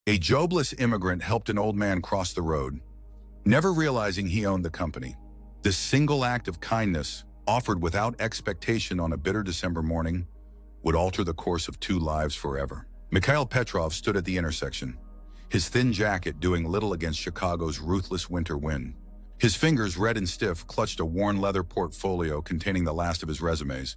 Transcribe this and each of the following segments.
A jobless immigrant helped an old man cross the road, never realizing he owned the company. This single act of kindness, offered without expectation on a bitter December morning, would alter the course of two lives forever. Mikhail Petrov stood at the intersection, his thin jacket doing little against Chicago's ruthless winter wind. His fingers, red and stiff, clutched a worn leather portfolio containing the last of his resumes,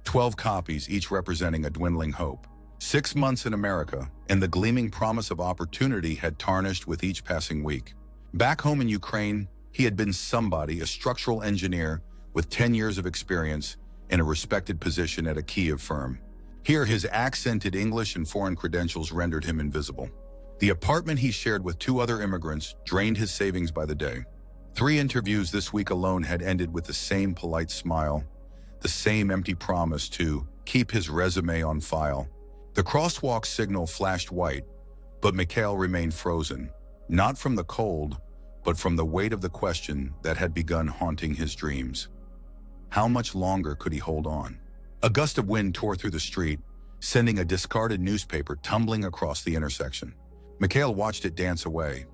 12 copies, each representing a dwindling hope. 6 months in America, and the gleaming promise of opportunity had tarnished with each passing week. Back home in Ukraine, he had been somebody, a structural engineer with 10 years of experience in a respected position at a Kyiv firm. Here, his accented English and foreign credentials rendered him invisible. The apartment he shared with 2 other immigrants drained his savings by the day. 3 interviews this week alone had ended with the same polite smile, the same empty promise to keep his resume on file. The crosswalk signal flashed white, but Mikhail remained frozen, not from the cold, but from the weight of the question that had begun haunting his dreams. How much longer could he hold on? A gust of wind tore through the street, sending a discarded newspaper tumbling across the intersection. Mikhail watched it dance away,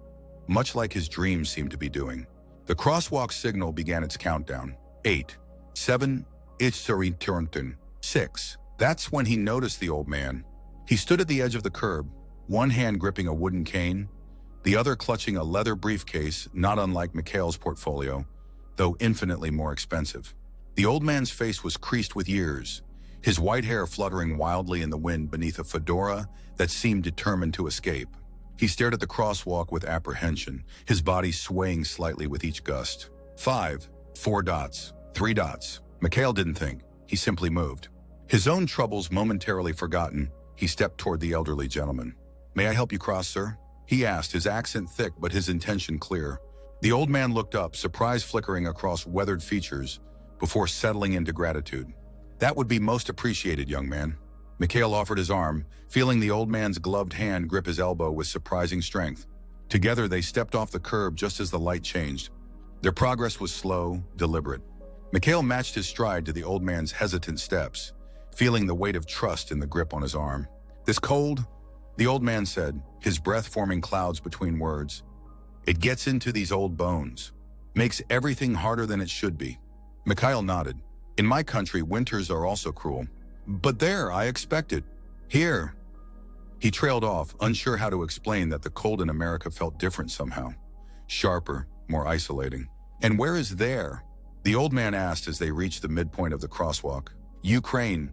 much like his dreams seemed to be doing. The crosswalk signal began its countdown. 8, 7, it's 6. That's when he noticed the old man. He stood at the edge of the curb, one hand gripping a wooden cane, the other clutching a leather briefcase not unlike Mikhail's portfolio, though infinitely more expensive. The old man's face was creased with years, his white hair fluttering wildly in the wind beneath a fedora that seemed determined to escape. He stared at the crosswalk with apprehension, his body swaying slightly with each gust. 5, 4 dots, 3 dots. Mikhail didn't think, he simply moved. His own troubles momentarily forgotten, he stepped toward the elderly gentleman. "May I help you cross, sir?" he asked, his accent thick but his intention clear. The old man looked up, surprise flickering across weathered features, before settling into gratitude. "That would be most appreciated, young man." Mikhail offered his arm, feeling the old man's gloved hand grip his elbow with surprising strength. Together they stepped off the curb just as the light changed. Their progress was slow, deliberate. Mikhail matched his stride to the old man's hesitant steps, feeling the weight of trust in the grip on his arm. "This cold?" the old man said, his breath forming clouds between words. "It gets into these old bones. Makes everything harder than it should be." Mikhail nodded. "In my country, winters are also cruel. But there, I expect it. Here." He trailed off, unsure how to explain that the cold in America felt different somehow. Sharper, more isolating. "And where is there?" the old man asked as they reached the midpoint of the crosswalk. "Ukraine.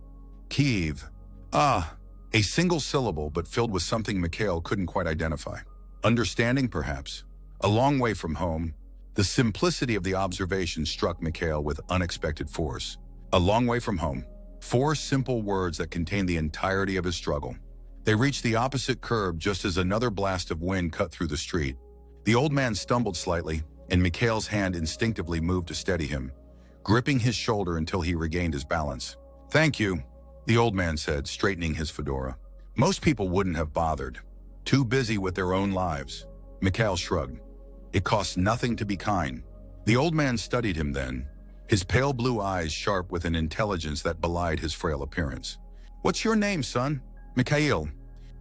Kyiv." "Ah." A single syllable, but filled with something Mikhail couldn't quite identify. Understanding, perhaps. A long way from home. The simplicity of the observation struck Mikhail with unexpected force. A long way from home. 4 simple words that contained the entirety of his struggle. They reached the opposite curb just as another blast of wind cut through the street. The old man stumbled slightly, and Mikhail's hand instinctively moved to steady him, gripping his shoulder until he regained his balance. "Thank you," the old man said, straightening his fedora. "Most people wouldn't have bothered. Too busy with their own lives." Mikhail shrugged. "It costs nothing to be kind." The old man studied him then, his pale blue eyes sharp with an intelligence that belied his frail appearance. "What's your name, son?" "Mikhail."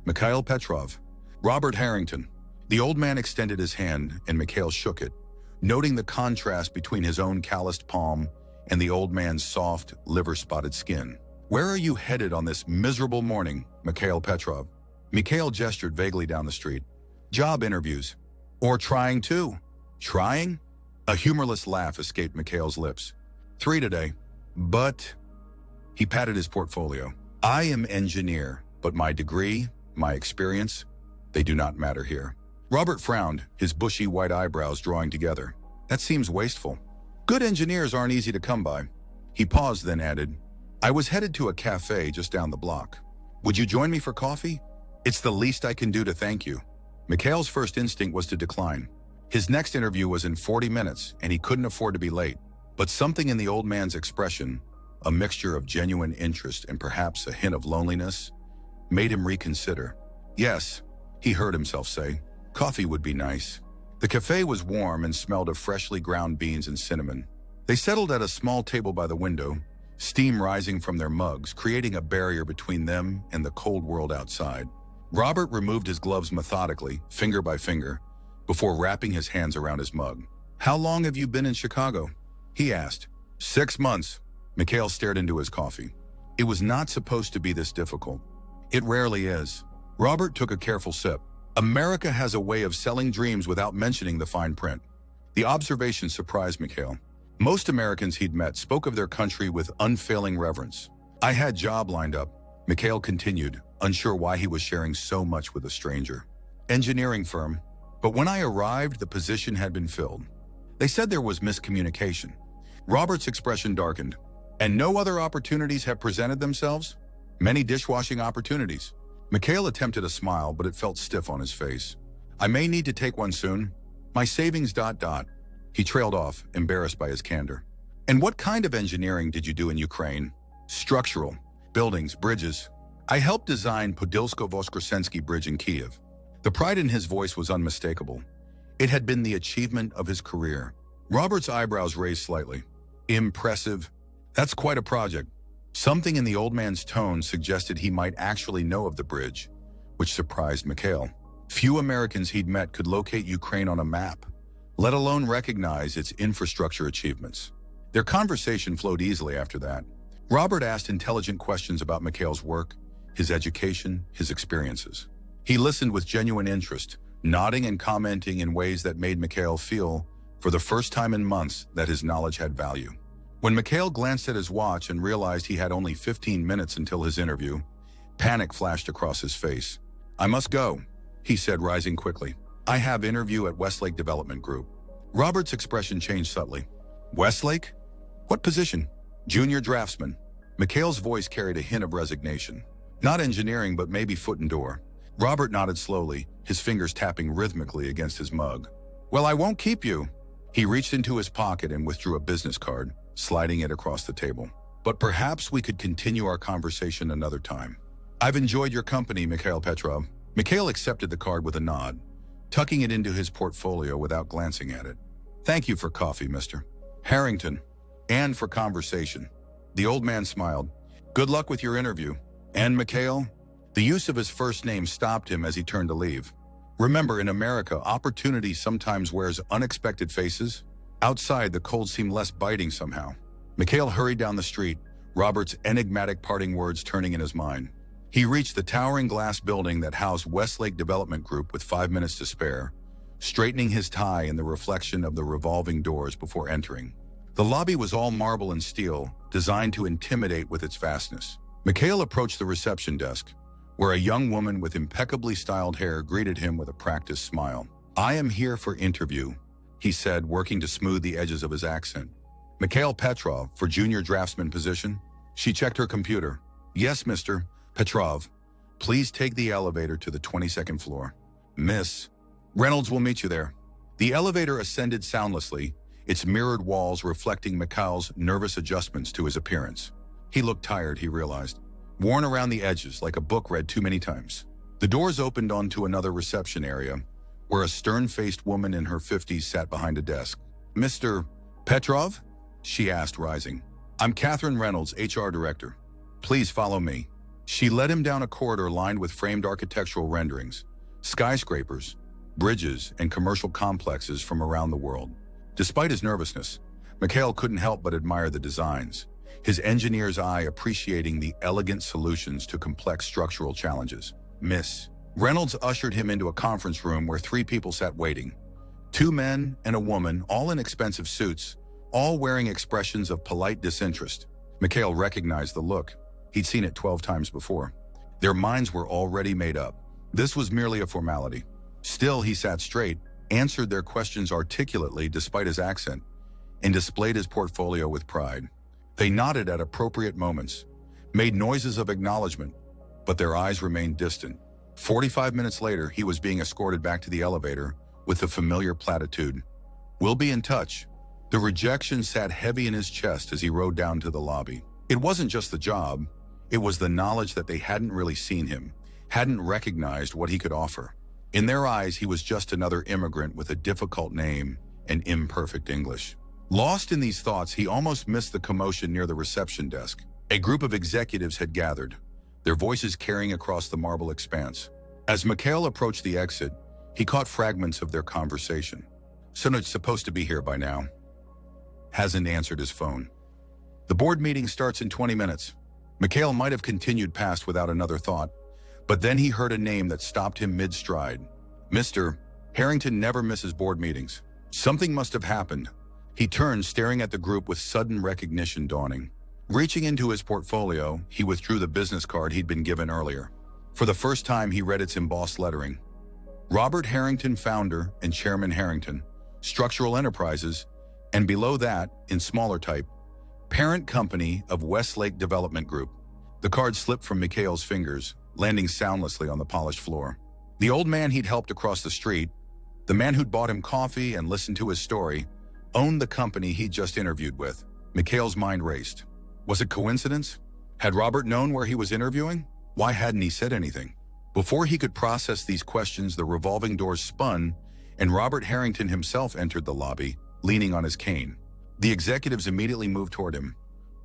"Mikhail Petrov." "Robert Harrington." The old man extended his hand, and Mikhail shook it, noting the contrast between his own calloused palm and the old man's soft, liver-spotted skin. "Where are you headed on this miserable morning, Mikhail Petrov?" Mikhail gestured vaguely down the street. "Job interviews. Or trying to." "Trying?" A humorless laugh escaped Mikhail's lips. "3 today. But..." He patted his portfolio. "I am engineer, but my degree, my experience, they do not matter here." Robert frowned, his bushy white eyebrows drawing together. "That seems wasteful. Good engineers aren't easy to come by." He paused, then added, "I was headed to a cafe just down the block. Would you join me for coffee? It's the least I can do to thank you." Mikhail's first instinct was to decline. His next interview was in 40 minutes, and he couldn't afford to be late. But something in the old man's expression, a mixture of genuine interest and perhaps a hint of loneliness, made him reconsider. "Yes," he heard himself say, "coffee would be nice." The cafe was warm and smelled of freshly ground beans and cinnamon. They settled at a small table by the window, steam rising from their mugs, creating a barrier between them and the cold world outside. Robert removed his gloves methodically, finger by finger, before wrapping his hands around his mug. "How long have you been in Chicago?" he asked. 6 months. Mikhail stared into his coffee. It was not supposed to be this difficult. It rarely is. Robert took a careful sip. America has a way of selling dreams without mentioning the fine print. The observation surprised Mikhail. Most Americans he'd met spoke of their country with unfailing reverence. "I had job lined up," Mikhail continued, unsure why he was sharing so much with a stranger. "Engineering firm. But when I arrived, the position had been filled. They said there was miscommunication." Robert's expression darkened. "And no other opportunities have presented themselves?" "Many dishwashing opportunities." Mikhail attempted a smile, but it felt stiff on his face. "I may need to take one soon. My savings ... He trailed off, embarrassed by his candor. "And what kind of engineering did you do in Ukraine?" "Structural. Buildings, bridges. I helped design Podilsko-Voskresensky Bridge in Kiev." The pride in his voice was unmistakable. It had been the achievement of his career. Robert's eyebrows raised slightly. "Impressive. That's quite a project." Something in the old man's tone suggested he might actually know of the bridge, which surprised Mikhail. Few Americans he'd met could locate Ukraine on a map, let alone recognize its infrastructure achievements. Their conversation flowed easily after that. Robert asked intelligent questions about Mikhail's work, his education, his experiences. He listened with genuine interest, nodding and commenting in ways that made Mikhail feel, for the first time in months, that his knowledge had value. When Mikhail glanced at his watch and realized he had only 15 minutes until his interview, panic flashed across his face. "I must go," he said, rising quickly. "I have interview at Westlake Development Group." Robert's expression changed subtly. "Westlake? What position?" "Junior draftsman." Mikhail's voice carried a hint of resignation. "Not engineering, but maybe foot and door." Robert nodded slowly, his fingers tapping rhythmically against his mug. "Well, I won't keep you." He reached into his pocket and withdrew a business card, sliding it across the table. "But perhaps we could continue our conversation another time." "I've enjoyed your company, Mikhail Petrov." Mikhail accepted the card with a nod, tucking it into his portfolio without glancing at it. "Thank you for coffee, Mr. Harrington, and for conversation." The old man smiled. "Good luck with your interview." "And Mikhail?" The use of his first name stopped him as he turned to leave. "Remember, in America, opportunity sometimes wears unexpected faces." Outside, the cold seemed less biting somehow. Mikhail hurried down the street, Robert's enigmatic parting words turning in his mind. He reached the towering glass building that housed Westlake Development Group with 5 minutes to spare, straightening his tie in the reflection of the revolving doors before entering. The lobby was all marble and steel, designed to intimidate with its vastness. Mikhail approached the reception desk, where a young woman with impeccably styled hair greeted him with a practiced smile. "I am here for interview," he said, working to smooth the edges of his accent. "Mikhail Petrov, for junior draftsman position?" She checked her computer. "Yes, Mr. Petrov. Please take the elevator to the 22nd floor." "Miss Reynolds will meet you there." The elevator ascended soundlessly, its mirrored walls reflecting Mikhail's nervous adjustments to his appearance. He looked tired, he realized, worn around the edges like a book read too many times. The doors opened onto another reception area, where a stern-faced woman in her 50s sat behind a desk. "Mr. Petrov?" she asked, rising. "I'm Catherine Reynolds, HR Director. Please follow me." She led him down a corridor lined with framed architectural renderings, skyscrapers, bridges, and commercial complexes from around the world. Despite his nervousness, Mikhail couldn't help but admire the designs, his engineer's eye appreciating the elegant solutions to complex structural challenges. "Miss." Reynolds ushered him into a conference room where 3 people sat waiting. 2 men and a woman, all in expensive suits, all wearing expressions of polite disinterest. Mikhail recognized the look. He'd seen it 12 times before. Their minds were already made up. This was merely a formality. Still, he sat straight, answered their questions articulately despite his accent, and displayed his portfolio with pride. They nodded at appropriate moments, made noises of acknowledgement, but their eyes remained distant. 45 minutes later, he was being escorted back to the elevator with the familiar platitude, "We'll be in touch." The rejection sat heavy in his chest as he rode down to the lobby. It wasn't just the job, it was the knowledge that they hadn't really seen him, hadn't recognized what he could offer. In their eyes, he was just another immigrant with a difficult name and imperfect English. Lost in these thoughts, he almost missed the commotion near the reception desk. A group of executives had gathered, their voices carrying across the marble expanse. As Mikhail approached the exit, he caught fragments of their conversation. "Sunut's supposed to be here by now." Hasn't answered his phone. "The board meeting starts in 20 minutes. Mikhail might have continued past without another thought, but then he heard a name that stopped him mid-stride. "Mr. Harrington never misses board meetings." Something must have happened. He turned, staring at the group with sudden recognition dawning. Reaching into his portfolio, he withdrew the business card he'd been given earlier. For the first time, he read its embossed lettering. Robert Harrington, founder and Chairman Harrington, Structural Enterprises, and below that, in smaller type, parent company of Westlake Development Group. The card slipped from Mikhail's fingers, landing soundlessly on the polished floor. The old man he'd helped across the street, the man who'd bought him coffee and listened to his story, owned the company he'd just interviewed with. Mikhail's mind raced. Was it coincidence? Had Robert known where he was interviewing? Why hadn't he said anything? Before he could process these questions, the revolving doors spun, and Robert Harrington himself entered the lobby, leaning on his cane. The executives immediately moved toward him,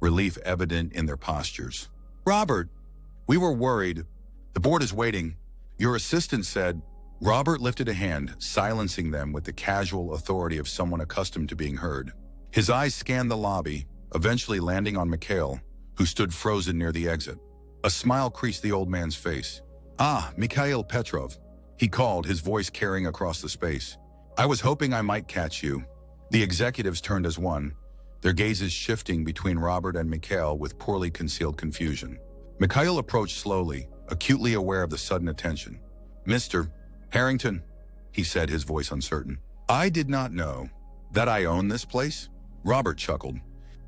relief evident in their postures. "Robert, we were worried. The board is waiting. Your assistant said." Robert lifted a hand, silencing them with the casual authority of someone accustomed to being heard. His eyes scanned the lobby, eventually landing on Mikhail, who stood frozen near the exit. A smile creased the old man's face. "Ah, Mikhail Petrov," he called, his voice carrying across the space. "I was hoping I might catch you." The executives turned as one, their gazes shifting between Robert and Mikhail with poorly concealed confusion. Mikhail approached slowly, acutely aware of the sudden attention. "Mr. Harrington," he said, his voice uncertain. "I did not know that I own this place." Robert chuckled.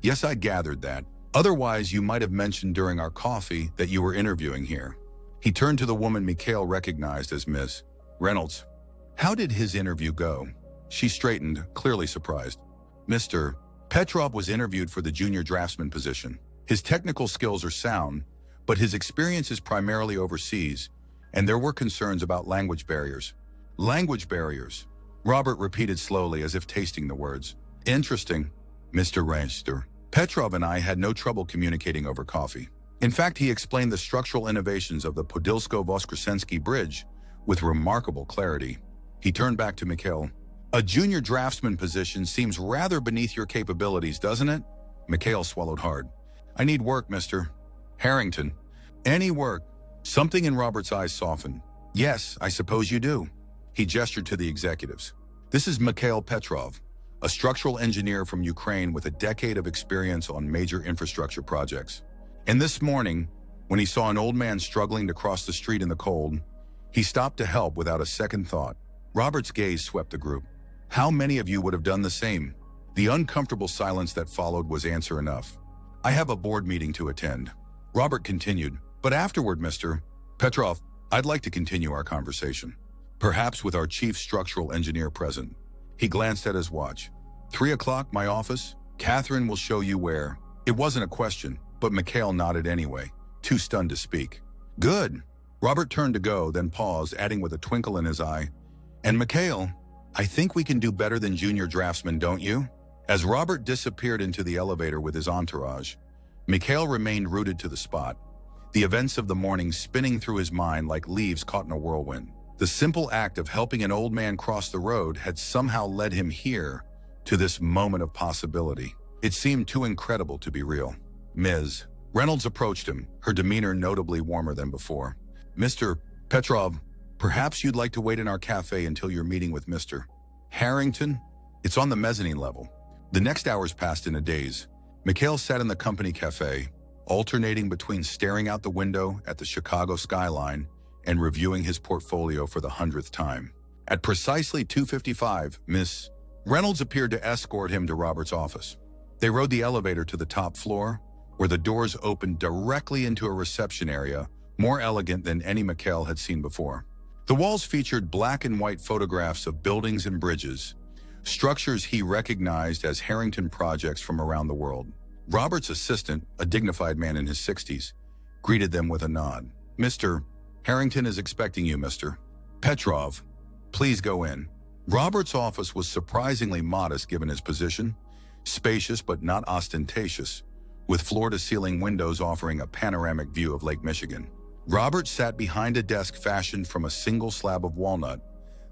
"Yes, I gathered that. Otherwise, you might have mentioned during our coffee that you were interviewing here." He turned to the woman Mikhail recognized as Miss Reynolds. "How did his interview go?" She straightened, clearly surprised. "Mr. Petrov was interviewed for the junior draftsman position. His technical skills are sound, but his experience is primarily overseas, and there were concerns about language barriers." "Language barriers," Robert repeated slowly as if tasting the words. "Interesting, Mr. Reinster. Petrov and I had no trouble communicating over coffee. In fact, he explained the structural innovations of the Podilsko-Voskresensky Bridge with remarkable clarity." He turned back to Mikhail. "A junior draftsman position seems rather beneath your capabilities, doesn't it?" Mikhail swallowed hard. "I need work, Mr. Harrington." "Any work." Something in Robert's eyes softened. "Yes, I suppose you do." He gestured to the executives. "This is Mikhail Petrov, a structural engineer from Ukraine with a decade of experience on major infrastructure projects. And this morning, when he saw an old man struggling to cross the street in the cold, he stopped to help without a second thought." Robert's gaze swept the group. "How many of you would have done the same?" The uncomfortable silence that followed was answer enough. "I have a board meeting to attend." Robert continued, "But afterward, Mr. Petrov, I'd like to continue our conversation. Perhaps with our chief structural engineer present." He glanced at his watch. 3 o'clock, my office. Catherine will show you where." It wasn't a question, but Mikhail nodded anyway, too stunned to speak. "Good." Robert turned to go, then paused, adding with a twinkle in his eye, "And Mikhail, I think we can do better than junior draftsmen, don't you?" As Robert disappeared into the elevator with his entourage, Mikhail remained rooted to the spot, the events of the morning spinning through his mind like leaves caught in a whirlwind. The simple act of helping an old man cross the road had somehow led him here, to this moment of possibility. It seemed too incredible to be real. Ms. Reynolds approached him, her demeanor notably warmer than before. "Mr. Petrov, perhaps you'd like to wait in our cafe until your meeting with Mr. Harrington? It's on the mezzanine level." The next hours passed in a daze. Mikhail sat in the company cafe, alternating between staring out the window at the Chicago skyline and reviewing his portfolio for the 100th time. At precisely 2:55, Miss Reynolds appeared to escort him to Robert's office. They rode the elevator to the top floor, where the doors opened directly into a reception area, more elegant than any Mikhail had seen before. The walls featured black and white photographs of buildings and bridges, structures he recognized as Harrington projects from around the world. Robert's assistant, a dignified man in his 60s, greeted them with a nod. "Mr. Harrington is expecting you, Mr. Petrov. Please go in." Robert's office was surprisingly modest given his position, spacious but not ostentatious, with floor-to-ceiling windows offering a panoramic view of Lake Michigan. Robert sat behind a desk fashioned from a single slab of walnut,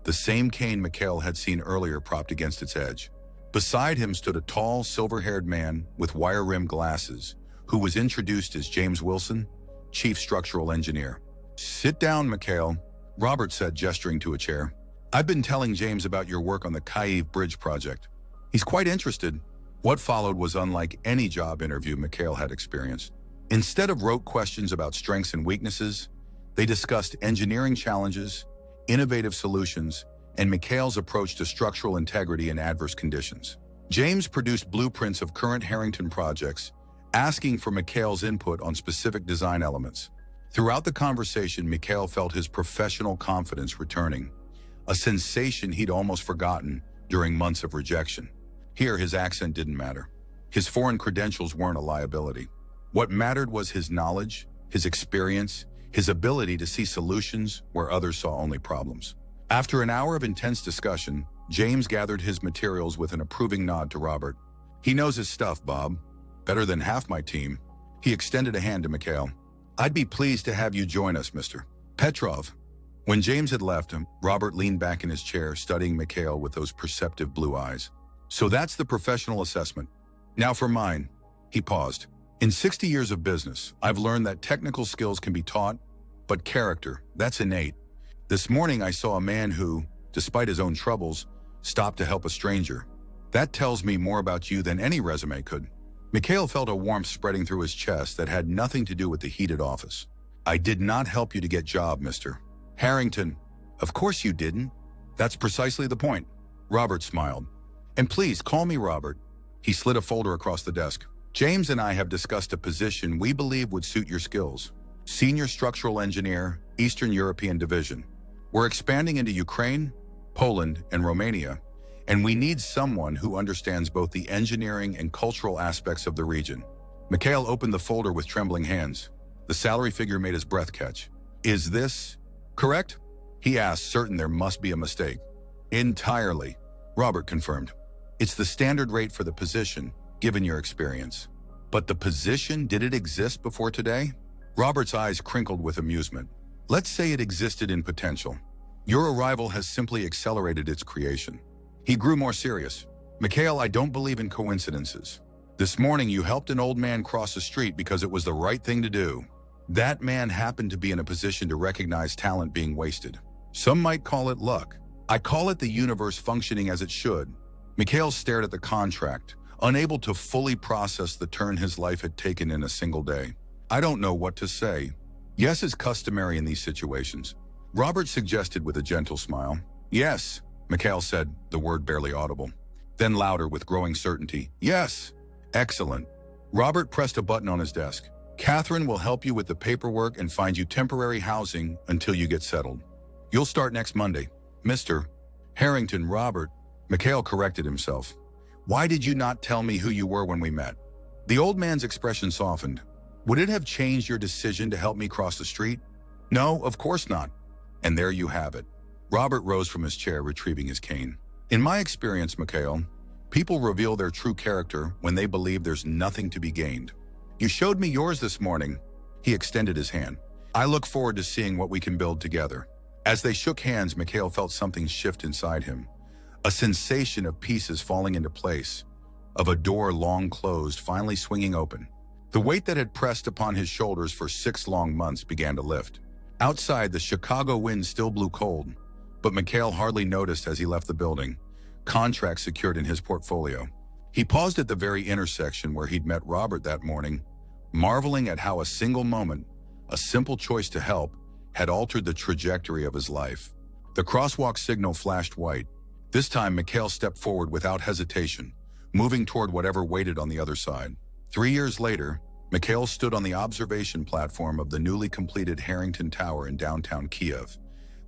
the same cane Mikhail had seen earlier propped against its edge. Beside him stood a tall, silver-haired man with wire-rimmed glasses, who was introduced as James Wilson, Chief Structural Engineer. "Sit down, Mikhail," Robert said, gesturing to a chair. "I've been telling James about your work on the Kyiv Bridge project. He's quite interested." What followed was unlike any job interview Mikhail had experienced. Instead of rote questions about strengths and weaknesses, they discussed engineering challenges, innovative solutions, and Mikhail's approach to structural integrity in adverse conditions. James produced blueprints of current Harrington projects, asking for Mikhail's input on specific design elements. Throughout the conversation, Mikhail felt his professional confidence returning, a sensation he'd almost forgotten during months of rejection. Here, his accent didn't matter. His foreign credentials weren't a liability. What mattered was his knowledge, his experience, his ability to see solutions where others saw only problems. After an hour of intense discussion, James gathered his materials with an approving nod to Robert. "He knows his stuff, Bob. Better than half my team." He extended a hand to Mikhail. "I'd be pleased to have you join us, Mr. Petrov." When James had left him, Robert leaned back in his chair, studying Mikhail with those perceptive blue eyes. "So that's the professional assessment. Now for mine." He paused. "In 60 years of business, I've learned that technical skills can be taught, but character, that's innate. This morning I saw a man who, despite his own troubles, stopped to help a stranger. That tells me more about you than any resume could." Mikhail felt a warmth spreading through his chest that had nothing to do with the heated office. "I did not help you to get job, Mr. Harrington." "Of course you didn't. That's precisely the point." Robert smiled. "And please call me Robert." He slid a folder across the desk. "James and I have discussed a position we believe would suit your skills. Senior Structural Engineer, Eastern European Division. We're expanding into Ukraine, Poland, and Romania, and we need someone who understands both the engineering and cultural aspects of the region." Mikhail opened the folder with trembling hands. The salary figure made his breath catch. "Is this correct?" he asked, certain there must be a mistake. "Entirely," Robert confirmed. "It's the standard rate for the position, given your experience." "But the position, did it exist before today?" Robert's eyes crinkled with amusement. "Let's say it existed in potential. Your arrival has simply accelerated its creation." He grew more serious. "Mikhail, I don't believe in coincidences. This morning you helped an old man cross the street because it was the right thing to do. That man happened to be in a position to recognize talent being wasted. Some might call it luck. I call it the universe functioning as it should." Mikhail stared at the contract, unable to fully process the turn his life had taken in a single day. "I don't know what to say. Yes is customary in these situations," Robert suggested with a gentle smile. "Yes," Mikhail said, the word barely audible. Then louder with growing certainty, "Yes." "Excellent." Robert pressed a button on his desk. "Catherine will help you with the paperwork and find you temporary housing until you get settled. You'll start next Monday." "Mr. Harrington, Robert," Mikhail corrected himself. "Why did you not tell me who you were when we met?" The old man's expression softened. "Would it have changed your decision to help me cross the street?" "No, of course not." And there you have it. Robert rose from his chair, retrieving his cane. "In my experience, Mikhail, people reveal their true character when they believe there's nothing to be gained. You showed me yours this morning." He extended his hand. "I look forward to seeing what we can build together." As they shook hands, Mikhail felt something shift inside him. A sensation of pieces falling into place, of a door long closed finally swinging open. The weight that had pressed upon his shoulders for 6 long months began to lift. Outside, the Chicago wind still blew cold, but Mikhail hardly noticed as he left the building, contracts secured in his portfolio. He paused at the very intersection where he'd met Robert that morning, marveling at how a single moment, a simple choice to help, had altered the trajectory of his life. The crosswalk signal flashed white. This time, Mikhail stepped forward without hesitation, moving toward whatever waited on the other side. 3 years later, Mikhail stood on the observation platform of the newly completed Harrington Tower in downtown Kiev,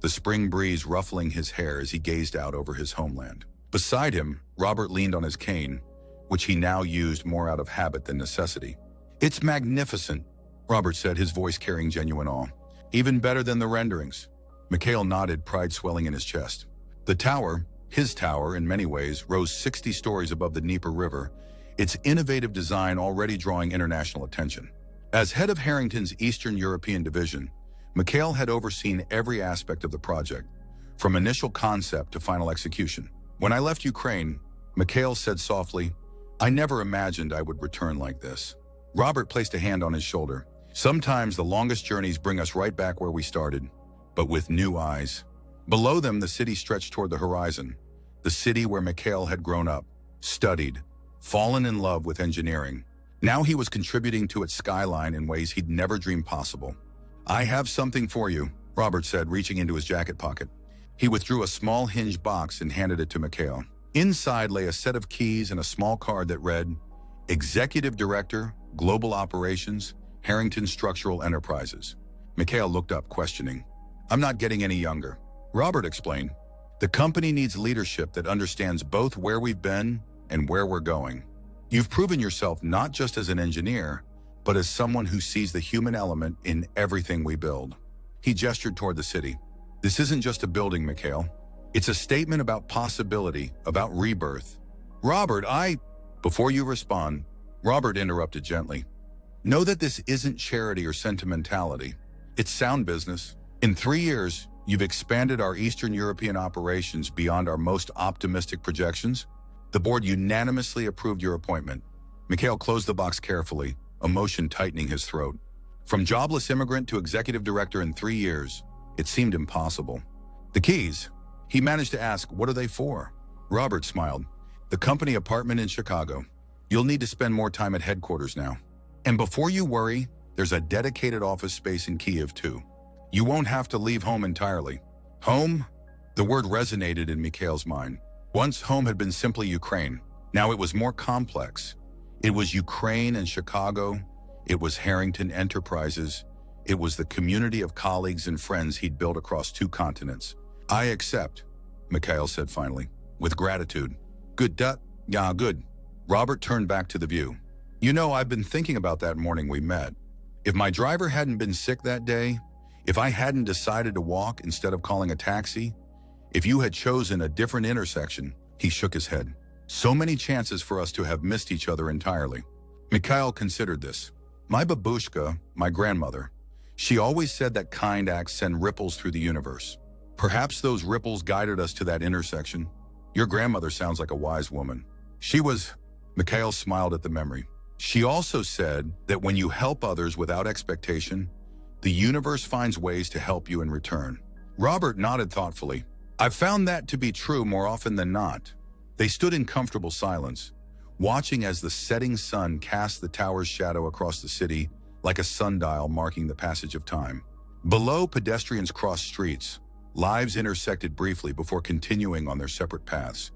the spring breeze ruffling his hair as he gazed out over his homeland. Beside him, Robert leaned on his cane, which he now used more out of habit than necessity. "It's magnificent," Robert said, his voice carrying genuine awe. "Even better than the renderings." Mikhail nodded, pride swelling in his chest. The tower, his tower in many ways, rose 60 stories above the Dnieper River, its innovative design already drawing international attention. As head of Harrington's Eastern European Division, Mikhail had overseen every aspect of the project, from initial concept to final execution. When I left Ukraine, Mikhail said softly, "I never imagined I would return like this." Robert placed a hand on his shoulder. Sometimes the longest journeys bring us right back where we started, but with new eyes. Below them, the city stretched toward the horizon, the city where Mikhail had grown up, studied, fallen in love with engineering. Now he was contributing to its skyline in ways he'd never dreamed possible. "I have something for you," Robert said, reaching into his jacket pocket. He withdrew a small hinged box and handed it to Mikhail. Inside lay a set of keys and a small card that read, "Executive Director, Global Operations, Harrington Structural Enterprises." Mikhail looked up, questioning. "I'm not getting any younger," Robert explained. "The company needs leadership that understands both where we've been and where we're going. You've proven yourself not just as an engineer, but as someone who sees the human element in everything we build." He gestured toward the city. "This isn't just a building, Mikhail. It's a statement about possibility, about rebirth." "Robert, Before you respond," Robert interrupted gently, "know that this isn't charity or sentimentality. It's sound business. In 3 years, you've expanded our Eastern European operations beyond our most optimistic projections. The board unanimously approved your appointment." Mikhail closed the box carefully, emotion tightening his throat. From jobless immigrant to executive director in 3 years, it seemed impossible. "The keys?" He managed to ask, "What are they for?" Robert smiled. "The company apartment in Chicago. You'll need to spend more time at headquarters now. And before you worry, there's a dedicated office space in Kyiv too. You won't have to leave home entirely." Home? The word resonated in Mikhail's mind. Once home had been simply Ukraine. Now it was more complex. It was Ukraine and Chicago. It was Harrington Enterprises. It was the community of colleagues and friends he'd built across 2 continents. "I accept," Mikhail said finally, with gratitude. "Good. Yeah, good." Robert turned back to the view. "You know, I've been thinking about that morning we met. If my driver hadn't been sick that day, if I hadn't decided to walk instead of calling a taxi, if you had chosen a different intersection," he shook his head. "So many chances for us to have missed each other entirely." Mikhail considered this. "My babushka, my grandmother, she always said that kind acts send ripples through the universe. Perhaps those ripples guided us to that intersection. Your grandmother sounds like a wise woman. She was..." Mikhail smiled at the memory. "She also said that when you help others without expectation, the universe finds ways to help you in return." Robert nodded thoughtfully. "I've found that to be true more often than not." They stood in comfortable silence, watching as the setting sun cast the tower's shadow across the city like a sundial marking the passage of time. Below, pedestrians crossed streets. Lives intersected briefly before continuing on their separate paths,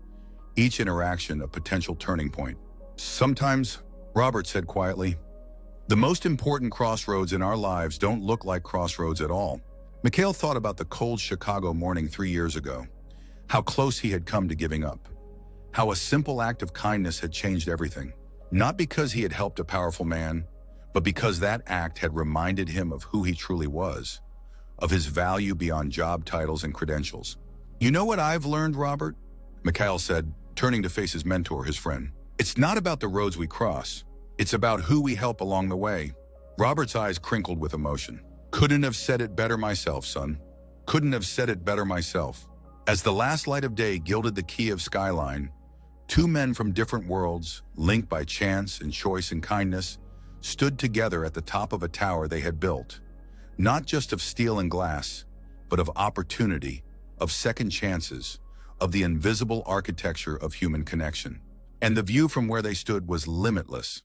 each interaction a potential turning point. "Sometimes," Robert said quietly, "the most important crossroads in our lives don't look like crossroads at all." Mikhail thought about the cold Chicago morning 3 years ago, how close he had come to giving up, how a simple act of kindness had changed everything. Not because he had helped a powerful man, but because that act had reminded him of who he truly was, of his value beyond job titles and credentials. "You know what I've learned, Robert?" Mikhail said, turning to face his mentor, his friend. "It's not about the roads we cross. It's about who we help along the way." Robert's eyes crinkled with emotion. "Couldn't have said it better myself, son. Couldn't have said it better myself." As the last light of day gilded the Kyiv skyline, 2 men from different worlds, linked by chance and choice and kindness, stood together at the top of a tower they had built, not just of steel and glass, but of opportunity, of second chances, of the invisible architecture of human connection. And the view from where they stood was limitless.